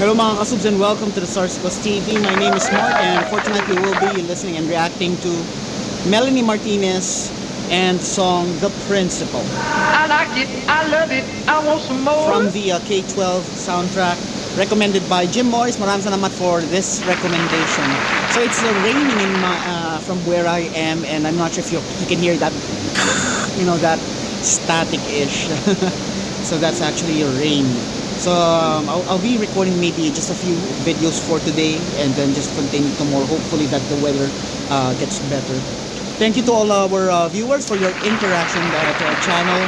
Hello mga kasubs and welcome to the Sarsicles TV. My name is Mark and for tonight we will be listening and reacting to Melanie Martinez and song The Principal. I like it, I love it, I want some more. From the K-12 soundtrack recommended by Jim Morris. Maraming salamat for this recommendation. So it's raining in my, from where I am, and I'm not sure if you can hear that, that static-ish. So that's actually rain. So I'll be recording maybe just a few videos for today and then just continue tomorrow. Hopefully that the weather gets better. Thank you to all our viewers for your interaction to our channel.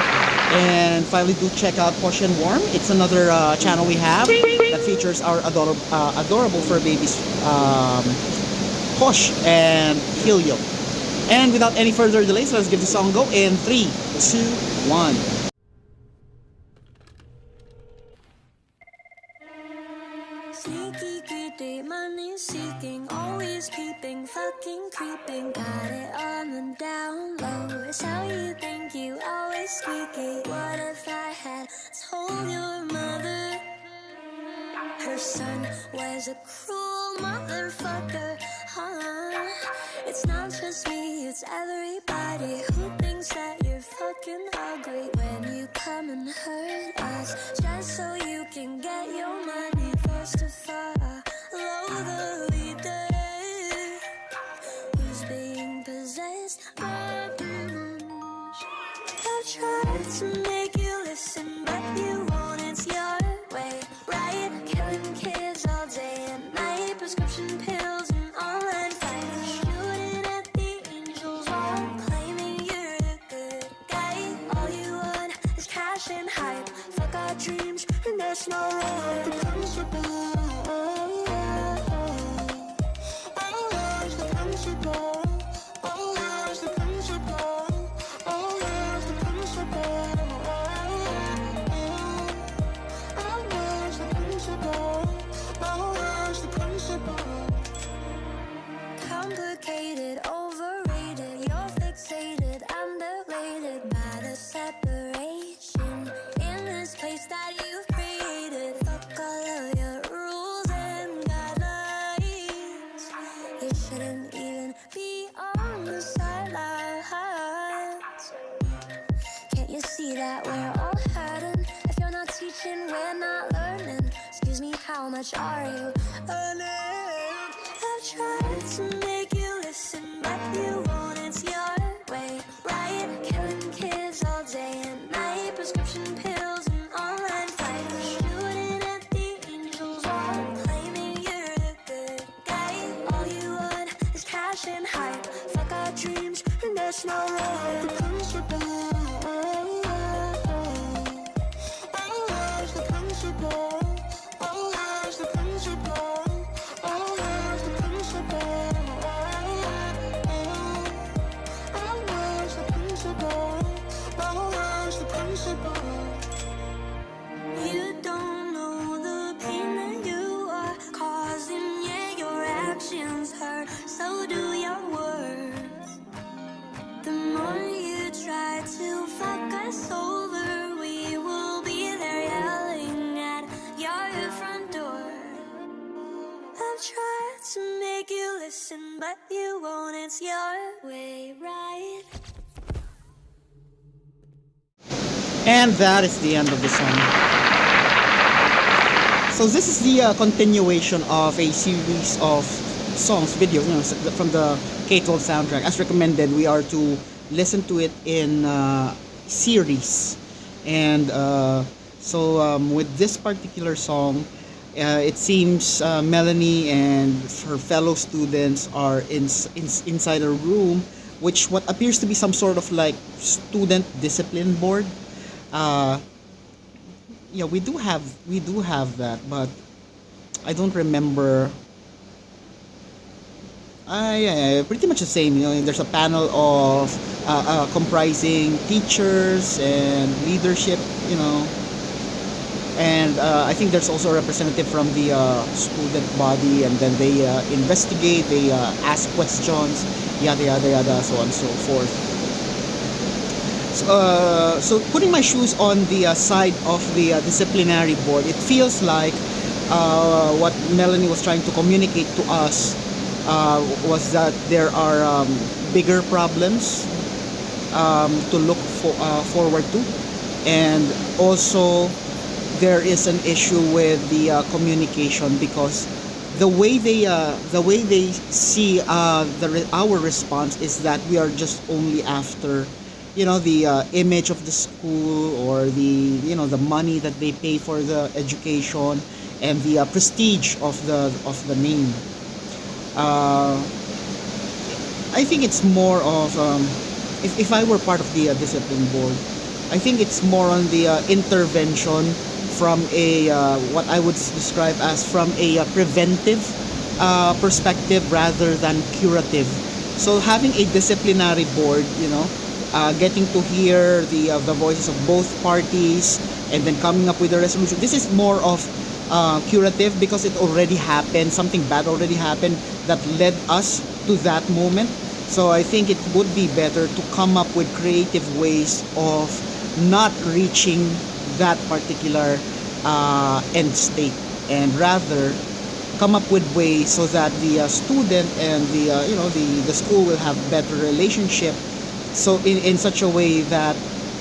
And finally, do check out Posh and Warm. It's another channel we have that features our adorable fur babies, Posh and Helio. And without any further delays, let's give the song go in 3, 2, 1. Sneaky, greedy, money seeking, always peeping, fucking creeping. Got it on the down low. It's how you think, you always squeaky. What if I had told your mother her son was a cruel motherfucker? Huh? It's not just me, it's everybody who thinks that you're fucking ugly when you come and hurt us just so you can get your money. First to follow the leader who's being possessed by demons. I've tried to make you listen, but you won't. It's your way, right? Killing kids all day and night, prescription pills and online fights, shooting at the angels while claiming you're the good guy. All you want is cash and hype. Fuck our dreams, and that's not right. The principle. Complicated, overrated, you're fixated, underrated by the separation in this place that you've created. Fuck all of your rules and guidelines. You shouldn't even be on the sidelines. Can't you see that we're all hurting? If you're not teaching, we're not learning. Excuse me, how much are you earning? I've tried to make you listen, but you won't. It's your way, right? Killing kids all day and night, prescription pills and online fights, shooting at the angels while claiming you're the good guy. All you want is cash and hype. Fuck our dreams, and that's not right. The principle. You don't know the pain that you are causing. Yeah, your actions hurt, so do your words. The more you try to fuck us over, we will be there yelling at your front door. I've tried to make you listen, but you won't. It's your way, right? And that is the end of the song. So this is the continuation of a series of songs, videos, from the K-12 soundtrack. As recommended, we are to listen to it in series. And with this particular song, it seems Melanie and her fellow students are inside a room, which what appears to be some sort of like student discipline board. Yeah, we do have that, but I don't remember. Yeah, pretty much the same. There's a panel of comprising teachers and leadership. And I think there's also a representative from the student body, and then they investigate, they ask questions, yada yada yada, so on and so forth. So putting my shoes on the side of the disciplinary board, it feels like what Melanie was trying to communicate to us was that there are bigger problems to look forward to, and also there is an issue with the communication, because the way they see our response is that we are just only after, the image of the school, or the the money that they pay for the education, and the prestige of the name. uh, I think it's more of, if I were part of the discipline board, I think it's more on the intervention from a what I would describe as from a preventive perspective rather than curative. So having a disciplinary board, getting to hear the voices of both parties, and then coming up with a resolution. This is more of curative, because it already happened. Something bad already happened that led us to that moment. So I think it would be better to come up with creative ways of not reaching that particular end state, and rather come up with ways so that the student and the school will have better relationship, so in such a way that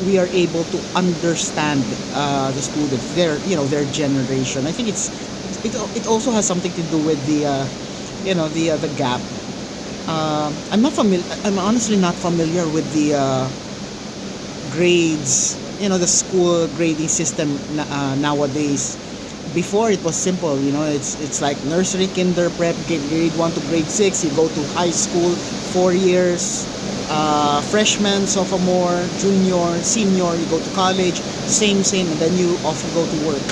we are able to understand the students, their generation. I think it also has something to do with the gap. I'm not familiar. I'm honestly not familiar with the grades. The school grading system nowadays. Before it was simple. It's like nursery, kinder, prep, grade 1 to grade 6. You go to high school, 4 years. Freshman, sophomore, junior, senior. You go to college, same, and then you often go to work.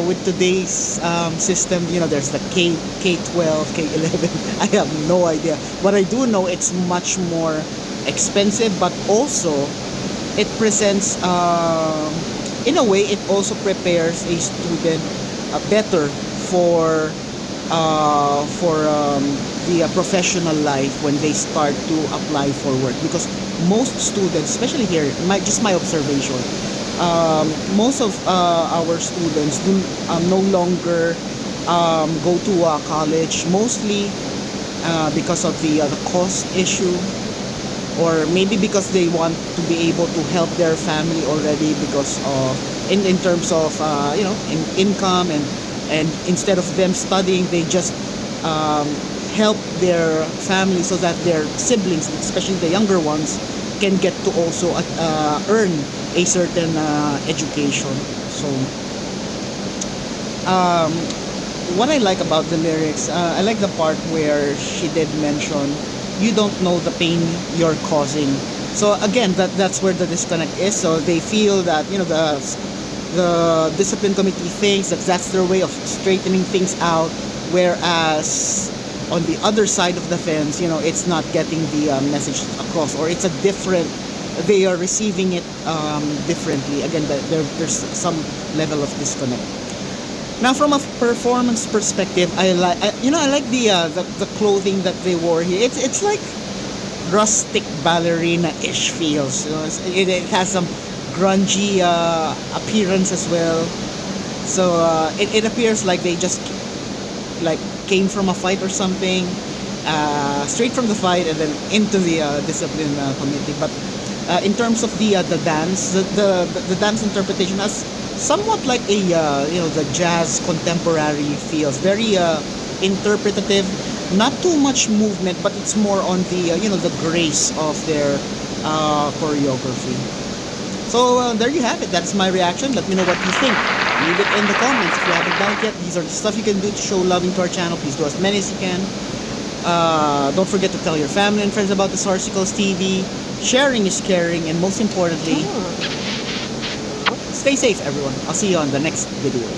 With today's system, there's the K-12, K-11. I have no idea. What I do know, it's much more expensive, but also it presents, in a way, it also prepares a student better for the professional life when they start to apply for work, because most students, especially here, just my observation, most of our students do no longer go to college, mostly because of the cost issue, or maybe because they want to be able to help their family already, because of in terms of in income, and instead of them studying, they just help their family so that their siblings, especially the younger ones, can get to also earn a certain education. So what I like about the lyrics, I like the part where she did mention, you don't know the pain you're causing. So again, that's where the disconnect is. So they feel that the discipline committee thinks that that's their way of straightening things out, whereas on the other side of the fence, it's not getting the message across, or it's a different, they are receiving it differently. Again, there's some level of disconnect. Now, from a performance perspective, I like the clothing that they wore here. It's like rustic ballerina-ish feels. It has some grungy appearance as well. So it appears like they just like came from a fight or something, straight from the fight and then into the discipline committee. But in terms of the dance, the dance interpretation has somewhat like a the jazz contemporary feels, very interpretative, not too much movement, but it's more on the the grace of their choreography. So there you have it. That's my reaction. Let me know what you think. Leave it in the comments if you haven't done it yet. These are the stuff you can do to show loving to our channel. Please do as many as you can. Don't forget to tell your family and friends about the Sarsicles TV. Sharing is caring, and most importantly, stay safe, everyone. I'll see you on the next video.